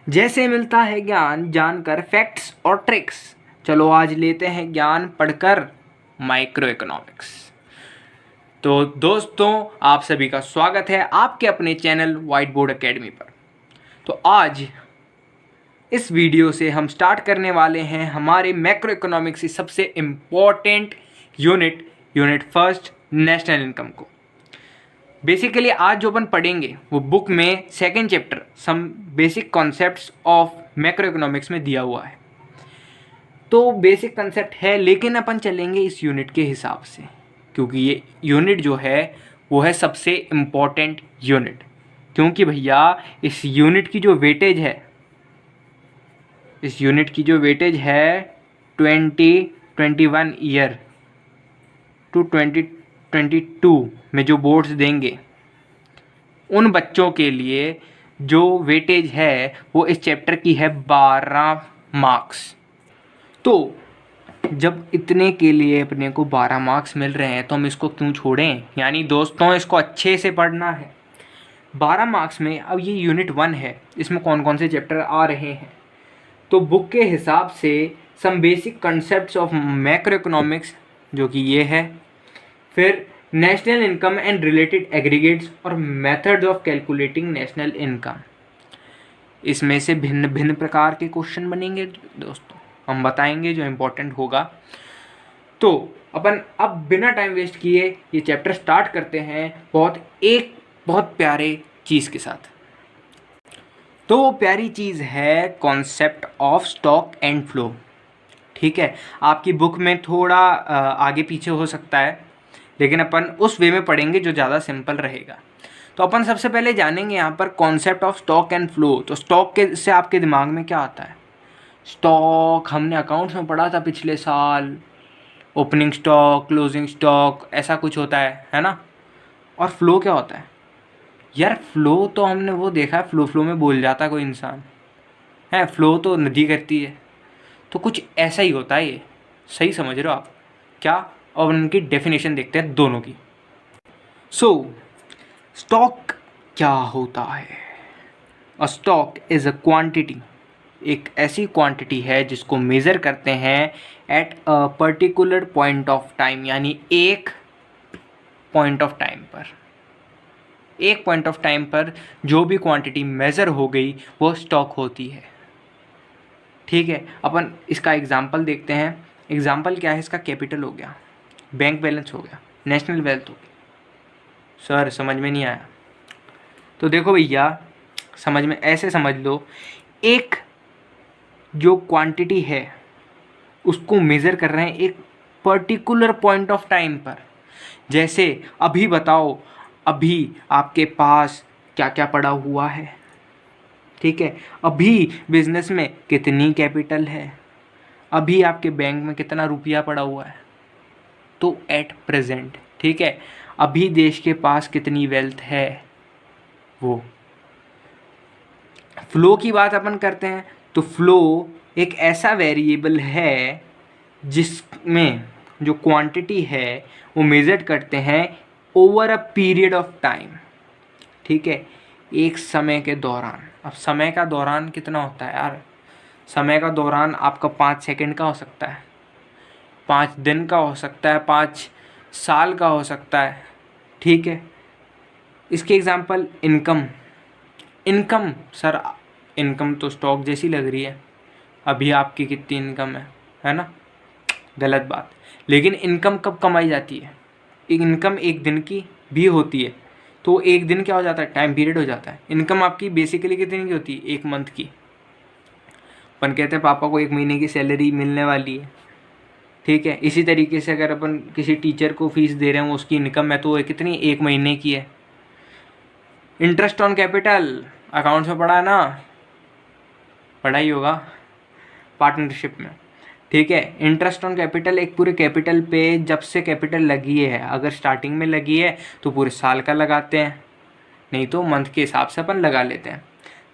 जैसे मिलता है ज्ञान जानकर फैक्ट्स और ट्रिक्स, चलो आज लेते हैं ज्ञान पढ़कर माइक्रो इकोनॉमिक्स। तो दोस्तों, आप सभी का स्वागत है आपके अपने चैनल व्हाइट बोर्ड एकेडमी पर। तो आज इस वीडियो से हम स्टार्ट करने वाले हैं हमारे मैक्रो इकोनॉमिक्स की सबसे important unit first, national income को। बेसिकली आज जो अपन पढ़ेंगे वो बुक में second chapter some basic concepts of macro economics में दिया हुआ है। तो बेसिक कंसेप्ट है, लेकिन अपन चलेंगे इस यूनिट के हिसाब से, क्योंकि ये यूनिट जो है वो है सबसे इम्पॉर्टेंट यूनिट। क्योंकि भैया इस यूनिट की जो वेटेज है 2021 ईयर टू 2022 में जो बोर्ड्स देंगे उन बच्चों के लिए जो वेटेज है वो इस चैप्टर की है 12 मार्क्स। तो जब इतने के लिए अपने को 12 मार्क्स मिल रहे हैं तो हम इसको क्यों छोड़ें। यानी दोस्तों इसको अच्छे से पढ़ना है। 12 मार्क्स में अब ये यूनिट 1 है, इसमें कौन कौन से चैप्टर आ रहे हैं। तो बुक के हिसाब से some basic concepts of macro economics जो कि ये है, फिर national income and related aggregates और methods of calculating national income. इसमें से भिन्न भिन्न प्रकार के क्वेश्चन बनेंगे दोस्तों, हम बताएंगे जो इम्पोर्टेंट होगा। तो अपन अब बिना टाइम वेस्ट किए ये चैप्टर स्टार्ट करते हैं बहुत प्यारे चीज़ के साथ। तो वो प्यारी चीज़ है concept of stock and flow. ठीक है, आपकी बुक में थोड़ा आगे पीछे हो सकता है, लेकिन अपन उस वे में पढ़ेंगे जो ज़्यादा सिंपल रहेगा। तो अपन सबसे पहले जानेंगे यहाँ पर concept of stock and flow. तो स्टॉक के से आपके दिमाग में क्या आता है? स्टॉक हमने अकाउंट्स में पढ़ा था पिछले साल, ओपनिंग स्टॉक, क्लोजिंग स्टॉक, ऐसा कुछ होता है ना। और फ्लो क्या होता है यार? फ्लो तो हमने वो देखा है, फ्लो में बोल जाता कोई इंसान है, फ्लो तो नदी करती है। तो कुछ ऐसा ही होता है ये, सही समझ रहे हो आप क्या? और उनकी डेफिनेशन देखते हैं दोनों की। सो स्टॉक क्या होता है? A stock is a quantity, एक ऐसी क्वांटिटी है जिसको मेज़र करते हैं at a particular point of time, यानी एक पॉइंट ऑफ टाइम पर जो भी क्वांटिटी मेज़र हो गई वो स्टॉक होती है। ठीक है, अपन इसका एग्जांपल देखते हैं। एग्जांपल क्या है इसका? कैपिटल हो गया, बैंक बैलेंस हो गया, नेशनल वेल्थ हो गई। सर समझ में नहीं आया? तो देखो भैया, समझ में ऐसे समझ लो, एक जो क्वांटिटी है उसको मेज़र कर रहे हैं एक पर्टिकुलर पॉइंट ऑफ टाइम पर। जैसे अभी बताओ, अभी आपके पास क्या क्या पड़ा हुआ है? ठीक है, अभी बिजनेस में कितनी कैपिटल है, अभी आपके बैंक में कितना रुपया पड़ा हुआ है। तो एट प्रेजेंट, ठीक है, अभी देश के पास कितनी वेल्थ है वो। फ्लो की बात अपन करते हैं तो फ्लो एक ऐसा वेरिएबल है जिसमें जो क्वांटिटी है वो मेजर करते हैं over a period of time. ठीक है, एक समय के दौरान। अब समय का दौरान कितना होता है यार? समय का दौरान आपका 5 सेकंड का हो सकता है, 5 दिन का हो सकता है, 5 साल का हो सकता है। ठीक है, इसके एग्जांपल इनकम सर, इनकम तो स्टॉक जैसी लग रही है। अभी आपकी कितनी इनकम है ना? गलत बात। लेकिन इनकम कब कमाई जाती है? इनकम एक दिन की भी होती है, तो एक दिन क्या हो जाता है? टाइम पीरियड हो जाता है। इनकम आपकी बेसिकली कितनी की होती है? 1 मंथ की। अपन कहते हैं पापा को 1 महीने की सैलरी मिलने वाली है। ठीक है, इसी तरीके से अगर अपन किसी टीचर को फीस दे रहे हैं, उसकी इनकम है तो कितनी? 1 महीने की है। इंटरेस्ट ऑन कैपिटल अकाउंट्स में पढ़ा है ना? पढ़ा ही होगा पार्टनरशिप में। ठीक है, इंटरेस्ट ऑन कैपिटल एक पूरे कैपिटल पे जब से कैपिटल लगी है, अगर स्टार्टिंग में लगी है तो पूरे साल का लगाते हैं, नहीं तो मंथ के हिसाब से अपन लगा लेते हैं।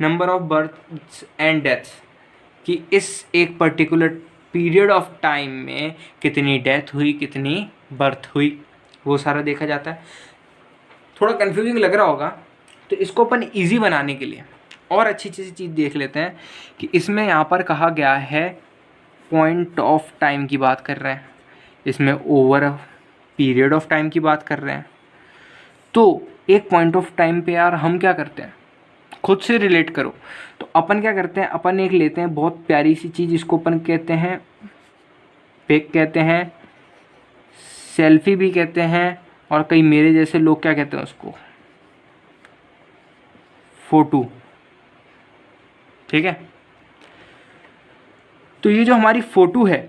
Number of births and deaths, कि इस एक पर्टिकुलर पीरियड ऑफ टाइम में कितनी डेथ हुई, कितनी बर्थ हुई, वो सारा देखा जाता है। थोड़ा कन्फ्यूजिंग लग रहा होगा, तो इसको अपन ईजी बनाने के लिए और अच्छी चीज़ देख लेते हैं कि इसमें यहाँ पर कहा गया है पॉइंट ऑफ टाइम की बात कर रहे हैं, इसमें ओवर पीरियड ऑफ टाइम की बात कर रहे हैं। तो एक पॉइंट ऑफ टाइम पे यार हम क्या करते हैं, खुद से रिलेट करो। तो अपन क्या करते हैं, अपन एक लेते हैं बहुत प्यारी सी चीज़, इसको अपन कहते हैं पिक कहते हैं, सेल्फी भी कहते हैं, और कई मेरे जैसे लोग क्या कहते हैं उसको, फोटो। ठीक है, तो ये जो हमारी फ़ोटो है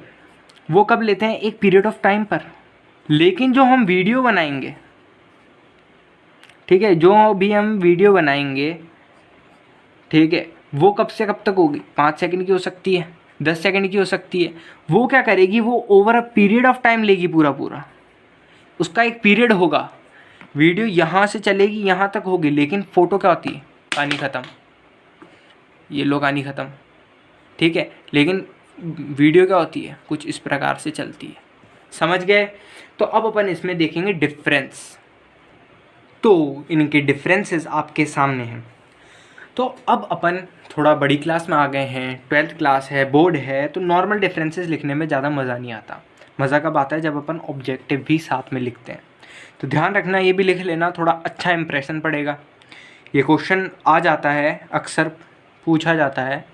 वो कब लेते हैं, एक पीरियड ऑफ टाइम पर। लेकिन जो हम वीडियो बनाएंगे, ठीक है, जो भी हम वीडियो बनाएंगे, ठीक है, वो कब से कब तक होगी, 5 सेकंड की हो सकती है, 10 सेकंड की हो सकती है। वो क्या करेगी, वो over a period of time लेगी, पूरा उसका एक पीरियड होगा। वीडियो यहाँ से चलेगी यहाँ तक होगी, लेकिन फ़ोटो क्या होती है, कहानी ख़त्म, ये लो कहानी ख़त्म। ठीक है, लेकिन वीडियो क्या होती है, कुछ इस प्रकार से चलती है। समझ गए? तो अब अपन इसमें देखेंगे डिफरेंस। तो इनके डिफरेंसेस आपके सामने हैं। तो अब अपन थोड़ा बड़ी क्लास में आ गए हैं, 12th क्लास है, बोर्ड है, तो नॉर्मल डिफरेंसेस लिखने में ज़्यादा मज़ा नहीं आता। मज़ा कब आता है, जब अपन ऑब्जेक्टिव भी साथ में लिखते हैं। तो ध्यान रखना, ये भी लिख लेना, थोड़ा अच्छा इंप्रेशन पड़ेगा। ये क्वेश्चन आ जाता है, अक्सर पूछा जाता है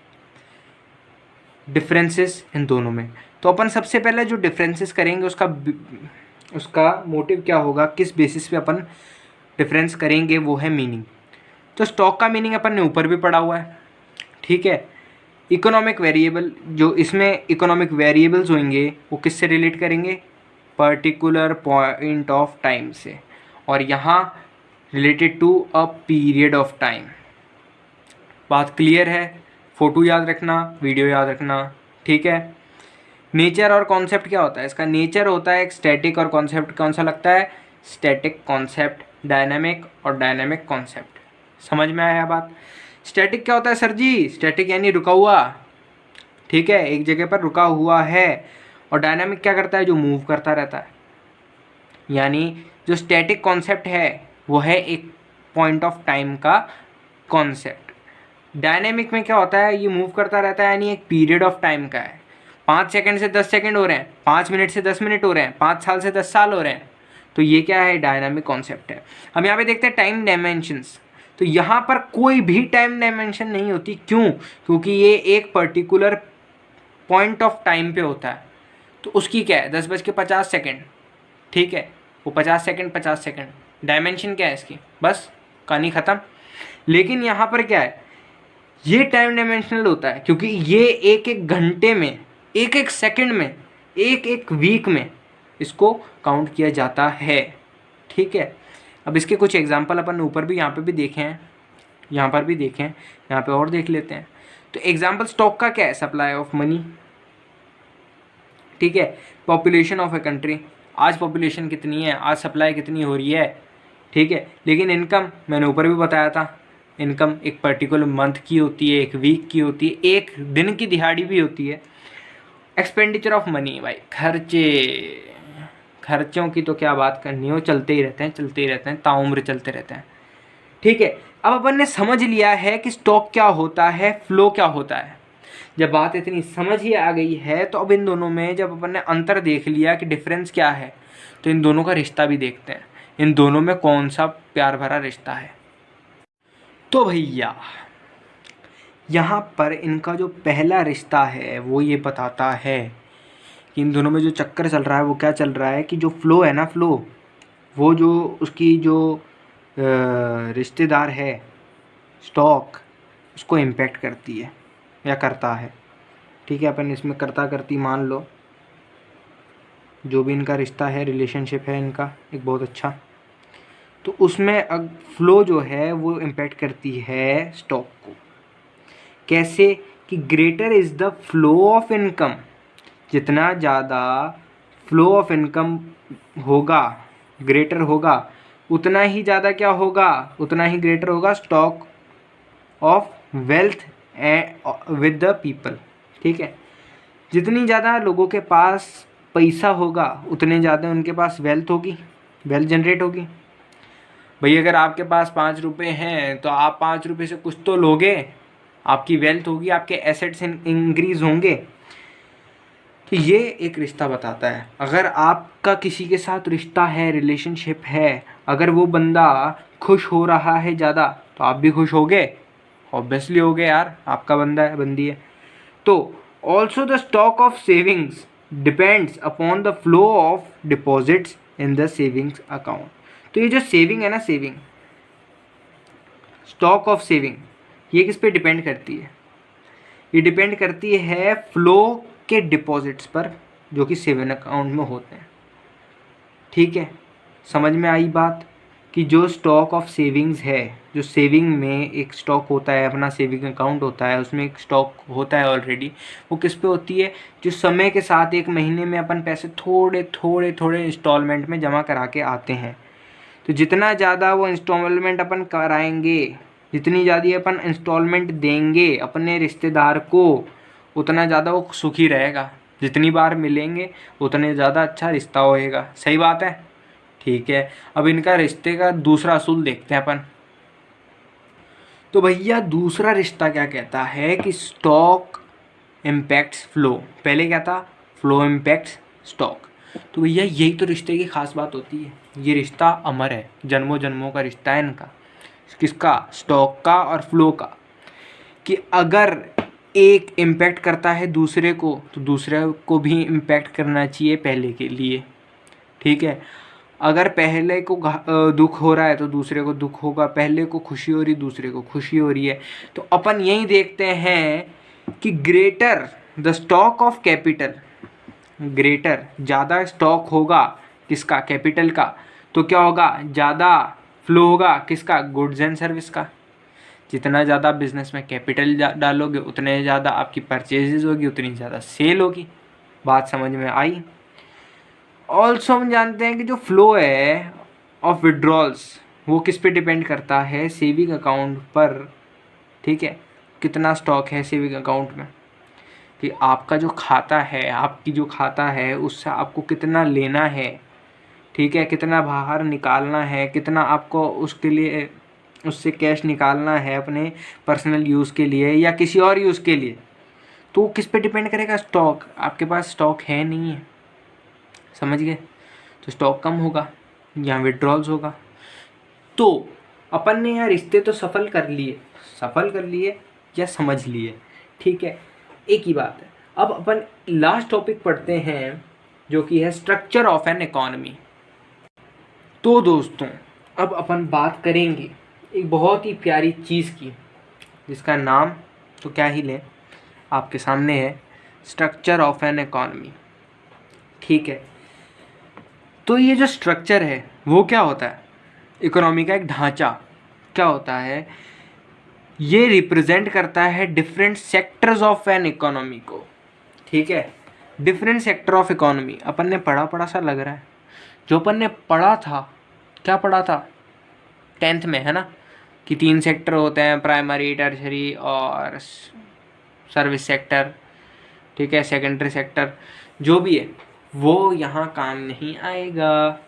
डिफरेंसेस इन दोनों में। तो अपन सबसे पहले जो डिफरेंसेस करेंगे उसका मोटिव क्या होगा, किस बेसिस पे अपन डिफरेंस करेंगे, वो है मीनिंग। तो स्टॉक का मीनिंग अपन ने ऊपर भी पढ़ा हुआ है। ठीक है, इकोनॉमिक वेरिएबल, जो इसमें इकोनॉमिक वेरिएबल्स होंगे वो किससे रिलेट करेंगे, पर्टिकुलर पॉइंट ऑफ टाइम से, और यहाँ related to a period of time. बात क्लियर है? फ़ोटो याद रखना, वीडियो याद रखना। ठीक है, नेचर और कॉन्सेप्ट क्या होता है, इसका नेचर होता है एक स्टैटिक, और कॉन्सेप्ट कौन सा लगता है, स्टैटिक कॉन्सेप्ट, डायनामिक और डायनामिक कॉन्सेप्ट। समझ में आया बात? स्टैटिक क्या होता है सर जी, स्टैटिक यानी रुका हुआ, ठीक है, एक जगह पर रुका हुआ है। और डायनामिक क्या करता है, जो मूव करता रहता है। यानी जो स्टैटिक कॉन्सेप्ट है वो है एक पॉइंट ऑफ टाइम का कॉन्सेप्ट। डायनेमिक में क्या होता है, ये मूव करता रहता है, यानी एक पीरियड ऑफ टाइम का है। 5 सेकंड से 10 सेकंड हो रहे हैं, 5 मिनट से 10 मिनट हो रहे हैं, 5 साल से 10 साल हो रहे हैं। तो ये क्या है, डायनामिक कॉन्सेप्ट है। हम यहाँ पे देखते हैं टाइम डायमेंशंस। तो यहाँ पर कोई भी टाइम डायमेंशन नहीं होती। क्यों? क्योंकि ये एक पर्टिकुलर पॉइंट ऑफ टाइम पे होता है। तो उसकी क्या है, 10:50। ठीक है, वो 50 सेकंड 50 सेकंड डायमेंशन क्या है इसकी, बस कहानी ख़त्म। लेकिन यहाँ पर क्या है, ये टाइम डायमेंशनल होता है, क्योंकि ये एक एक घंटे में, एक एक सेकंड में, एक एक वीक में इसको काउंट किया जाता है। ठीक है, अब इसके कुछ एग्जांपल अपन ऊपर भी, यहाँ पे भी देखे हैं, यहाँ पर भी देखें, यहाँ पे और देख लेते हैं। तो एग्जांपल स्टॉक का क्या है, सप्लाई ऑफ मनी। ठीक है, पॉपुलेशन ऑफ ए कंट्री, आज पॉपुलेशन कितनी है, आज सप्लाई कितनी हो रही है। ठीक है, लेकिन इनकम मैंने ऊपर भी बताया था, इनकम एक पर्टिकुलर मंथ की होती है, एक वीक की होती है, एक दिन की दिहाड़ी भी होती है। एक्सपेंडिचर ऑफ मनी, भाई खर्चों की तो क्या बात करनी हो, चलते ही रहते हैं, ताउम्र चलते रहते हैं। ठीक है, अब अपन ने समझ लिया है कि स्टॉक क्या होता है, फ्लो क्या होता है। जब बात इतनी समझ ही आ गई है, तो अब इन दोनों में जब अपन ने अंतर देख लिया कि डिफरेंस क्या है, तो इन दोनों का रिश्ता भी देखते हैं, इन दोनों में कौन सा प्यार भरा रिश्ता है। तो भैया यहाँ पर इनका जो पहला रिश्ता है वो ये बताता है कि इन दोनों में जो चक्कर चल रहा है वो क्या चल रहा है, कि जो फ्लो है ना, फ्लो, वो जो उसकी जो रिश्तेदार है स्टॉक, उसको इम्पेक्ट करती है या करता है। ठीक है, अपन इसमें करता करती मान लो, जो भी इनका रिश्ता है, रिलेशनशिप है इनका एक बहुत अच्छा, तो उसमें अब फ्लो जो है वो इम्पेक्ट करती है स्टॉक को। कैसे? कि greater is the flow of income, जितना ज़्यादा फ्लो ऑफ इनकम होगा, ग्रेटर होगा, उतना ही ज़्यादा क्या होगा, उतना ही ग्रेटर होगा stock of wealth with the people. ठीक है, जितनी ज़्यादा लोगों के पास पैसा होगा उतने ज़्यादा उनके पास वेल्थ होगी, वेल्थ जनरेट होगी। भाई अगर आपके पास 5 रुपये हैं तो आप 5 रुपये से कुछ तो लोगे, आपकी वेल्थ होगी, आपके एसेट्स इंक्रीज होंगे। तो ये एक रिश्ता बताता है। अगर आपका किसी के साथ रिश्ता है, रिलेशनशिप है, अगर वो बंदा खुश हो रहा है ज़्यादा तो आप भी खुश होगे, ऑब्वियसली होगे यार, आपका बंदा है, बंदी है। तो also the stock of savings depends upon the flow of deposits in the savings account. तो ये जो सेविंग है ना, सेविंग, स्टॉक ऑफ सेविंग, ये किस पे डिपेंड करती है? ये डिपेंड करती है फ्लो के डिपॉजिट्स पर जो कि सेविंग अकाउंट में होते हैं। ठीक है, समझ में आई बात? कि जो स्टॉक ऑफ सेविंग्स है, जो सेविंग में एक स्टॉक होता है, अपना सेविंग अकाउंट होता है, उसमें एक स्टॉक होता है ऑलरेडी, वो किस पे होती है? जो समय के साथ एक महीने में अपन पैसे थोड़े थोड़े थोड़े इंस्टॉलमेंट में जमा करा के आते हैं। तो जितना ज़्यादा वो इंस्टॉलमेंट अपन कराएंगे, जितनी ज़्यादा अपन इंस्टॉलमेंट देंगे अपने रिश्तेदार को, उतना ज़्यादा वो सुखी रहेगा। जितनी बार मिलेंगे उतने ज़्यादा अच्छा रिश्ता होएगा। सही बात है? ठीक है, अब इनका रिश्ते का दूसरा असूल देखते हैं अपन। तो भैया दूसरा रिश्ता क्या कहता है कि स्टॉक इम्पैक्ट्स फ्लो। पहले क्या था? Flow impacts stock. तो भैया यही तो रिश्ते की खास बात होती है। ये रिश्ता अमर है, जन्मों जन्मों का रिश्ता है इनका। किसका? स्टॉक का और फ्लो का। कि अगर एक इम्पैक्ट करता है दूसरे को तो दूसरे को भी इम्पैक्ट करना चाहिए पहले के लिए। ठीक है, अगर पहले को दुख हो रहा है तो दूसरे को दुख होगा, पहले को खुशी हो रही दूसरे को खुशी हो रही है। तो अपन यही देखते हैं कि greater the stock of capital, greater ज़्यादा स्टॉक होगा किसका? कैपिटल का। तो क्या होगा? ज़्यादा फ्लो होगा किसका? गुड्स एंड सर्विस का। जितना ज़्यादा बिजनेस में कैपिटल डालोगे उतने ज़्यादा आपकी परचेजेज होगी, उतनी ज़्यादा सेल होगी। बात समझ में आई? ऑल्सो हम जानते हैं कि जो फ्लो है ऑफ विड्रॉल्स वो किस पे डिपेंड करता है? सेविंग अकाउंट पर। ठीक है, कितना स्टॉक है सेविंग अकाउंट में, कि आपका जो खाता है, आपकी जो खाता है उससे आपको कितना लेना है। ठीक है, कितना बाहर निकालना है, कितना आपको उसके लिए उससे कैश निकालना है अपने पर्सनल यूज़ के लिए या किसी और यूज़ के लिए। तो किस पे डिपेंड करेगा? स्टॉक। आपके पास स्टॉक है नहीं है, समझ गए? तो स्टॉक कम होगा, यहाँ विड्रॉल्स होगा। तो अपन ने यहाँ रिश्ते तो सफल कर लिए या समझ लिए। ठीक है, एक ही बात है। अब अपन लास्ट टॉपिक पढ़ते हैं जो कि है स्ट्रक्चर ऑफ एन इकोनॉमी। तो दोस्तों अब अपन बात करेंगे एक बहुत ही प्यारी चीज़ की, जिसका नाम तो क्या ही लें, आपके सामने है, स्ट्रक्चर ऑफ एन इकोनॉमी। ठीक है, तो ये जो स्ट्रक्चर है वो क्या होता है? इकोनॉमी का एक ढांचा क्या होता है? ये रिप्रेजेंट करता है different sectors of an economy को। ठीक है, डिफरेंट सेक्टर ऑफ इकोनॉमी। अपन ने पढ़ा सा लग रहा है। जो अपन ने पढ़ा था, क्या पढ़ा था 10th में, है ना, कि 3 सेक्टर होते हैं, प्राइमरी, टर्शरी और सर्विस सेक्टर। ठीक है, सेकेंडरी सेक्टर, जो भी है वो यहाँ काम नहीं आएगा।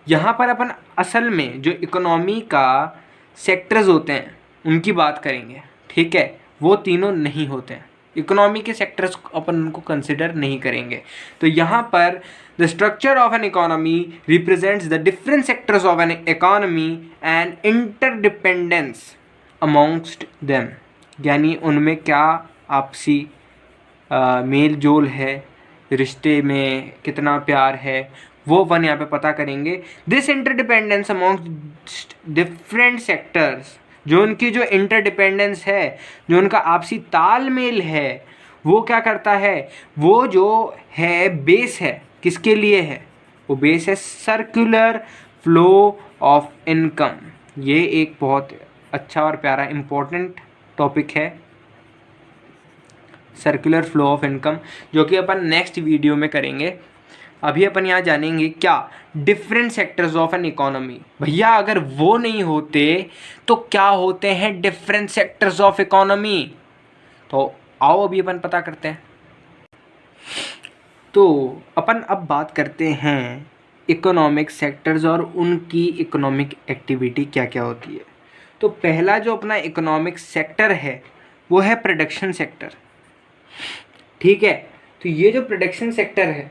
यहाँ पर अपन असल में जो इकोनॉमी का सेक्टर्स होते हैं उनकी बात करेंगे। ठीक है, वो तीनों नहीं होते हैं, इकोनॉमी के सेक्टर्स अपन उनको कंसिडर नहीं करेंगे। तो यहाँ पर the structure of an economy represents the different sectors of an economy and interdependence amongst them. यानी उनमें क्या आपसी मेल जोल है, रिश्ते में कितना प्यार है, वो अपन यहाँ पे पता करेंगे। This interdependence amongst different sectors, जो उनकी जो इंटरडिपेंडेंस है, जो उनका आपसी तालमेल है, वो क्या करता है? वो जो है बेस है, किसके लिए है? वो बेस है सर्कुलर फ्लो ऑफ इनकम। ये एक बहुत अच्छा और प्यारा इम्पोर्टेंट टॉपिक है, सर्कुलर फ्लो ऑफ इनकम, जो कि अपन नेक्स्ट वीडियो में करेंगे। अभी अपन यहाँ जानेंगे क्या different sectors of an economy. भैया अगर वो नहीं होते तो क्या होते हैं डिफरेंट सेक्टर्स ऑफ इकोनॉमी? तो आओ अभी अपन पता करते हैं। तो अपन अब बात करते हैं इकोनॉमिक सेक्टर्स और उनकी इकोनॉमिक एक्टिविटी क्या क्या होती है। तो पहला जो अपना इकोनॉमिक सेक्टर है वो है प्रोडक्शन सेक्टर। ठीक है, तो ये जो प्रोडक्शन सेक्टर है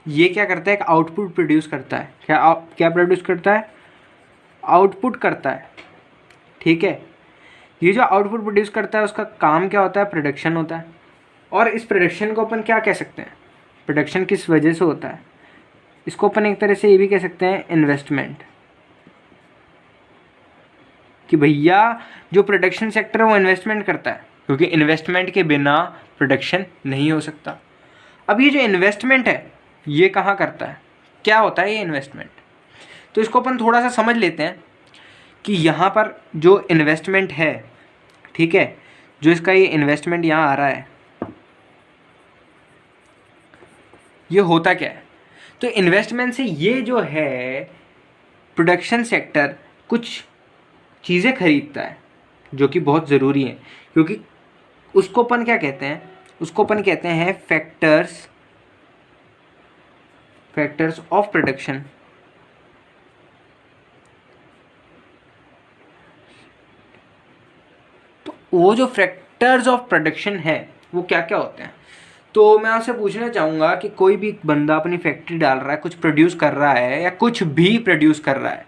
ये क्या करता है, एक आउटपुट प्रोड्यूस करता है। क्या प्रोड्यूस करता है, आउटपुट करता है। ठीक है, ये जो आउटपुट प्रोड्यूस करता है उसका काम क्या होता है, प्रोडक्शन होता है। और इस प्रोडक्शन को अपन क्या कह सकते हैं, प्रोडक्शन किस वजह से होता है, इसको अपन एक तरह से ये भी कह सकते हैं इन्वेस्टमेंट, कि भैया जो प्रोडक्शन सेक्टर है वो इन्वेस्टमेंट करता है, क्योंकि इन्वेस्टमेंट के बिना प्रोडक्शन नहीं हो सकता। अब ये जो इन्वेस्टमेंट है ये कहाँ करता है, क्या होता है ये इन्वेस्टमेंट, तो इसको अपन थोड़ा सा समझ लेते हैं कि यहाँ पर जो इन्वेस्टमेंट है, ठीक है, जो इसका ये इन्वेस्टमेंट यहाँ आ रहा है ये होता क्या है। तो इन्वेस्टमेंट से ये जो है प्रोडक्शन सेक्टर कुछ चीज़ें खरीदता है जो कि बहुत ज़रूरी है, क्योंकि उसको अपन क्या कहते हैं, उसको अपन कहते हैं फैक्टर्स ऑफ प्रोडक्शन। तो वो जो फैक्टर्स ऑफ प्रोडक्शन है वो क्या क्या होते हैं। तो मैं आपसे पूछना चाहूँगा कि कोई भी बंदा अपनी फैक्ट्री डाल रहा है, कुछ प्रोड्यूस कर रहा है या कुछ भी प्रोड्यूस कर रहा है,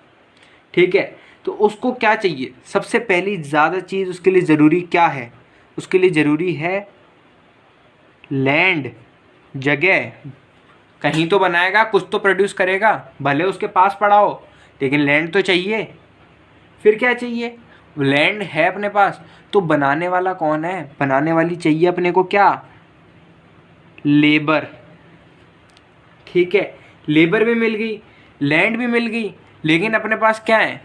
ठीक है, तो उसको क्या चाहिए, सबसे पहली ज़्यादा चीज़ उसके लिए ज़रूरी क्या है, उसके लिए ज़रूरी है लैंड, जगह। कहीं तो बनाएगा, कुछ तो प्रोड्यूस करेगा, भले उसके पास पड़ा हो, लेकिन लैंड तो चाहिए। फिर क्या चाहिए, लैंड है अपने पास, तो बनाने वाला कौन है, बनाने वाली चाहिए अपने को क्या, लेबर। ठीक है, लेबर भी मिल गई, लैंड भी मिल गई, लेकिन अपने पास क्या है,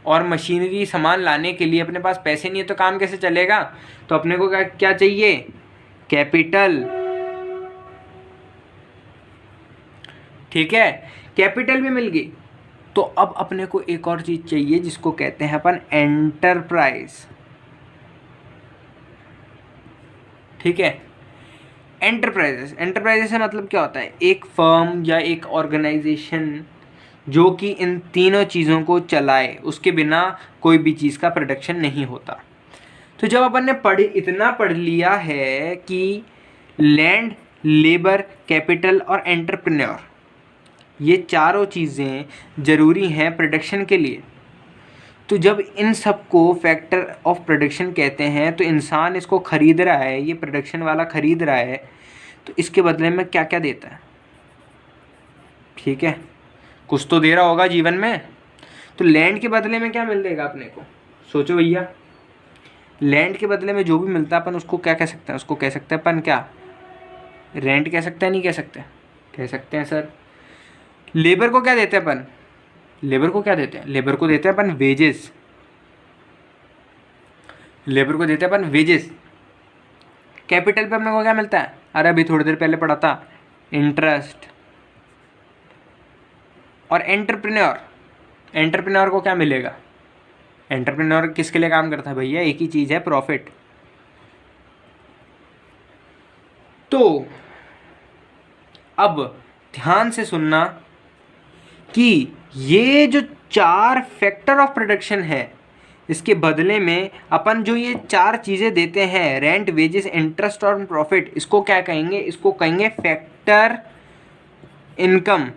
और मशीनरी सामान लाने के लिए अपने पास पैसे नहीं है, तो काम कैसे चलेगा। तो अपने को क्या क्या चाहिए, कैपिटल। ठीक है, कैपिटल भी मिल गई, तो अब अपने को एक और चीज़ चाहिए जिसको कहते हैं अपन एंटरप्राइज। ठीक है, एंटरप्राइजेस से मतलब क्या होता है, एक फर्म या एक ऑर्गेनाइजेशन जो कि इन तीनों चीज़ों को चलाए, उसके बिना कोई भी चीज़ का प्रोडक्शन नहीं होता। तो जब अपन ने इतना पढ़ लिया है कि लैंड, लेबर, कैपिटल और एंटरप्रेन्योर ये चारों चीज़ें ज़रूरी हैं प्रोडक्शन के लिए, तो जब इन सब को फैक्टर ऑफ प्रोडक्शन कहते हैं, तो इंसान इसको ख़रीद रहा है, ये प्रोडक्शन वाला ख़रीद रहा है, तो इसके बदले में क्या क्या देता है। ठीक है, कुछ तो दे रहा होगा जीवन में। तो लैंड के बदले में क्या मिल देगा अपने को, सोचो भैया, लैंड के बदले में जो भी मिलता है अपन उसको क्या कह सकते हैं, उसको कह सकते हैं अपन क्या, रेंट कह सकते हैं, नहीं कह सकते, कह सकते हैं सर। लेबर को क्या देते हैं अपन, लेबर को क्या देते हैं, लेबर को देते हैं अपन वेजेस, लेबर को देते हैं अपन वेजेस। कैपिटल पे अपने को क्या मिलता है, अरे अभी थोड़ी देर पहले पढ़ा था, इंटरेस्ट। और एंटरप्रेन्योर को क्या मिलेगा, एंटरप्रेन्योर किसके लिए काम करता है भैया, एक ही चीज़ है, प्रॉफिट। तो अब ध्यान से सुनना कि ये जो चार फैक्टर ऑफ प्रोडक्शन है, इसके बदले में अपन जो ये चार चीज़ें देते हैं, रेंट, वेजेस, इंटरेस्ट और प्रॉफिट, इसको क्या कहेंगे, इसको कहेंगे फैक्टर इनकम।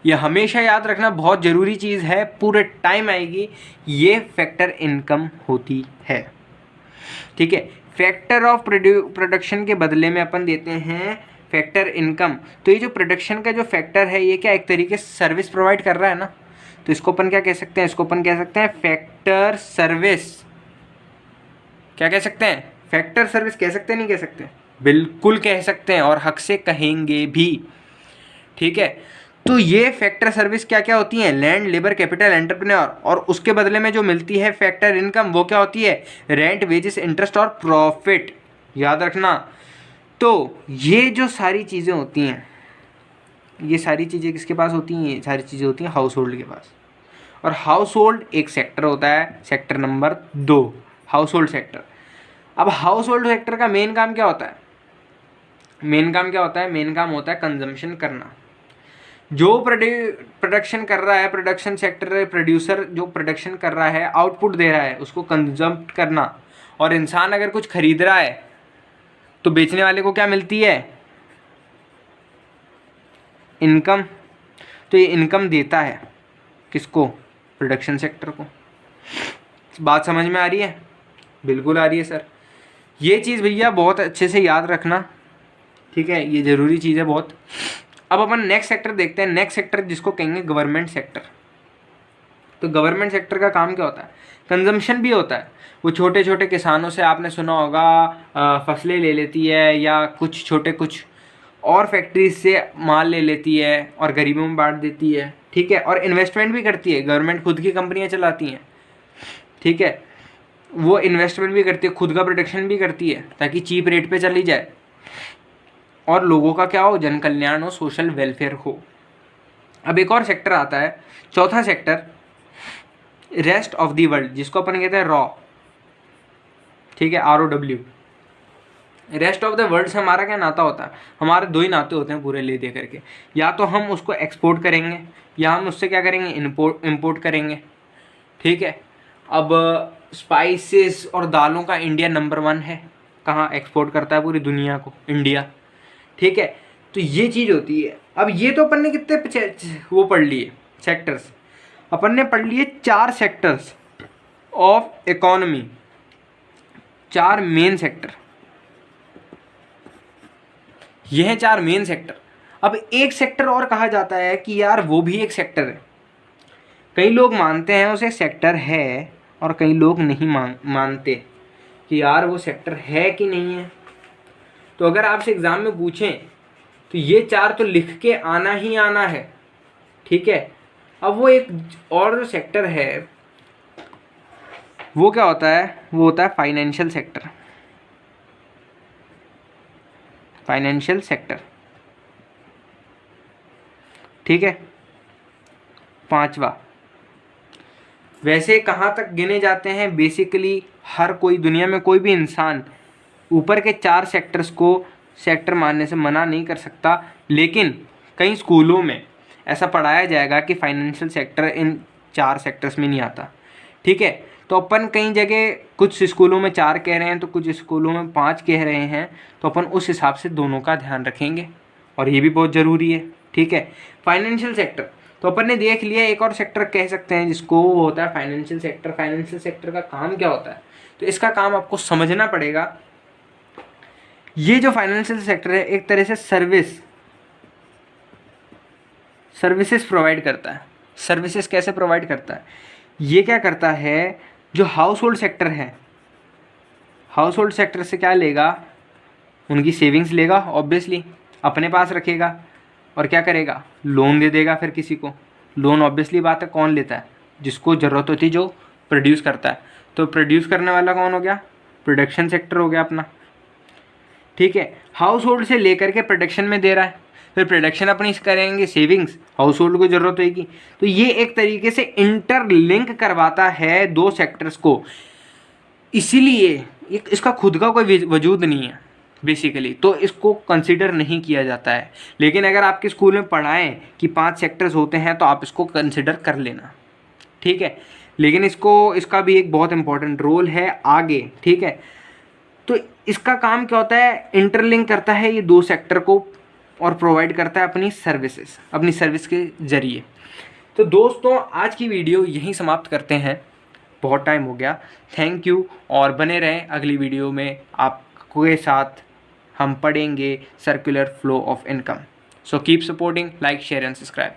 ये हमेशा याद रखना, बहुत ज़रूरी चीज़ है, पूरे टाइम आएगी, ये फैक्टर इनकम होती है। ठीक है, फैक्टर ऑफ प्रोडक्शन के बदले में अपन देते हैं फैक्टर इनकम। तो ये जो प्रोडक्शन का जो फैक्टर है ये क्या एक तरीके से सर्विस प्रोवाइड कर रहा है ना, तो इसको अपन क्या कह सकते हैं, इसको अपन कह सकते हैं फैक्टर सर्विस। क्या कह सकते हैं, फैक्टर सर्विस कह सकते हैं, नहीं कह सकते, बिल्कुल कह सकते हैं और हक से कहेंगे भी। ठीक है, तो ये फैक्टर सर्विस क्या क्या होती हैं, लैंड, लेबर, कैपिटल, एंटरप्रेन्योर, और उसके बदले में जो मिलती है फैक्टर इनकम, वो क्या होती है, रेंट, वेजेस, इंटरेस्ट और प्रॉफिट। याद रखना। तो ये जो सारी चीज़ें होती हैं, ये सारी चीज़ें किसके पास होती हैं, ये सारी चीज़ें होती हैं हाउस होल्ड के पास। और हाउस होल्ड एक सेक्टर होता है, sector number 2, house hold sector. अब हाउस होल्ड सेक्टर का मेन काम क्या होता है, मेन काम क्या होता है, मेन काम होता है कंजम्पशन करना। जो प्रोडक्शन कर रहा है, प्रोडक्शन सेक्टर प्रोड्यूसर जो प्रोडक्शन कर रहा है, आउटपुट दे रहा है, उसको कंजम्प करना। और इंसान अगर कुछ खरीद रहा है तो बेचने वाले को क्या मिलती है? इनकम। तो ये इनकम देता है किसको? प्रोडक्शन सेक्टर को। बात समझ में आ रही है? बिल्कुल आ रही है सर। ये चीज़ भैया बहुत अच्छे से याद रखना, ठीक है, ये ज़रूरी चीज़ है बहुत। अब अपन नेक्स्ट सेक्टर देखते हैं। नेक्स्ट सेक्टर जिसको कहेंगे गवर्नमेंट सेक्टर। तो गवर्नमेंट सेक्टर का काम क्या होता है? कंजम्पशन भी होता है। वो छोटे छोटे किसानों से आपने सुना होगा फसलें ले लेती है, या कुछ छोटे कुछ और फैक्ट्रीज से माल ले लेती है और गरीबों में बांट देती है, ठीक है। और इन्वेस्टमेंट भी करती है, गवर्नमेंट खुद की कंपनियां चलाती हैं, ठीक है। वो इन्वेस्टमेंट भी करती है, खुद का प्रोडक्शन भी करती है ताकि चीप रेट पे चली जाए और लोगों का क्या हो? जन कल्याण हो, सोशल वेलफेयर हो। अब एक और सेक्टर आता है, चौथा sector, rest of the world, जिसको अपन कहते हैं रॉ, ठीक है, ROW। Rest of the world से हमारा क्या नाता होता है? हमारे दो ही नाते होते हैं पूरे ले दे करके, या तो हम उसको एक्सपोर्ट करेंगे या हम उससे क्या करेंगे? इम्पोर्ट करेंगे, ठीक है। अब स्पाइसेस और दालों का इंडिया नंबर 1 है। कहाँ एक्सपोर्ट करता है? पूरी दुनिया को, इंडिया, ठीक है। तो ये चीज़ होती है। अब ये तो अपन ने कितने वो पढ़ लिए सेक्टर्स? अपन ने पढ़ लिए 4 sectors of economy, 4 main sector. ये हैं 4 मेन सेक्टर। अब एक सेक्टर और कहा जाता है कि यार वो भी एक सेक्टर है। कई लोग मानते हैं उसे सेक्टर है और कई लोग नहीं मानते कि यार वो सेक्टर है कि नहीं है। तो अगर आपसे एग्ज़ाम में पूछें तो ये 4 तो लिख के आना ही आना है, ठीक है। अब वो एक और जो सेक्टर है वो क्या होता है? वो होता है फाइनेंशियल सेक्टर। फाइनेंशियल सेक्टर, ठीक है। 5वां, वैसे कहाँ तक गिने जाते हैं? बेसिकली हर कोई, दुनिया में कोई भी इंसान ऊपर के 4 सेक्टर्स को सेक्टर मानने से मना नहीं कर सकता, लेकिन कई स्कूलों में ऐसा पढ़ाया जाएगा कि फाइनेंशियल सेक्टर इन 4 सेक्टर्स में नहीं आता, ठीक है। तो अपन कई जगह कुछ स्कूलों में 4 कह रहे हैं तो कुछ स्कूलों में 5 कह रहे हैं, तो अपन उस हिसाब से दोनों का ध्यान रखेंगे और ये भी बहुत ज़रूरी है, ठीक है। फाइनेंशियल सेक्टर तो अपन ने देख लिया। एक और सेक्टर कह सकते हैं जिसको, वो होता है फाइनेंशियल सेक्टर। फाइनेंशियल सेक्टर का काम क्या होता है? तो इसका काम आपको समझना पड़ेगा। ये जो फाइनेंशियल सेक्टर है एक तरह से सर्विसेज प्रोवाइड करता है। सर्विसेज कैसे प्रोवाइड करता है? ये क्या करता है? जो हाउस होल्ड सेक्टर है, हाउस होल्ड सेक्टर से क्या लेगा? उनकी सेविंग्स लेगा, ऑब्वियसली अपने पास रखेगा, और क्या करेगा? लोन दे देगा फिर किसी को। लोन ऑब्वियसली बात है, कौन लेता है? जिसको ज़रूरत होती है, जो प्रोड्यूस करता है। तो प्रोड्यूस करने वाला कौन हो गया? प्रोडक्शन सेक्टर हो गया अपना, ठीक है। हाउस होल्ड से लेकर के प्रोडक्शन में दे रहा है, फिर प्रोडक्शन अपनी करेंगे, सेविंग्स हाउस होल्ड को ज़रूरत होगी। तो ये एक तरीके से इंटरलिंक करवाता है 2 सेक्टर्स को, इसीलिए इसका खुद का कोई वजूद नहीं है बेसिकली, तो इसको कंसिडर नहीं किया जाता है। लेकिन अगर आपके स्कूल में पढ़ाएं कि 5 सेक्टर्स होते हैं तो आप इसको कंसिडर कर लेना, ठीक है। लेकिन इसका भी एक बहुत इंपॉर्टेंट रोल है आगे, ठीक है। तो इसका काम क्या होता है? इंटरलिंक करता है ये 2 सेक्टर को और प्रोवाइड करता है अपनी सर्विस के ज़रिए। तो दोस्तों आज की वीडियो यहीं समाप्त करते हैं, बहुत टाइम हो गया। थैंक यू, और बने रहें अगली वीडियो में आपके साथ हम पढ़ेंगे circular flow of income. So keep supporting, like, share and subscribe.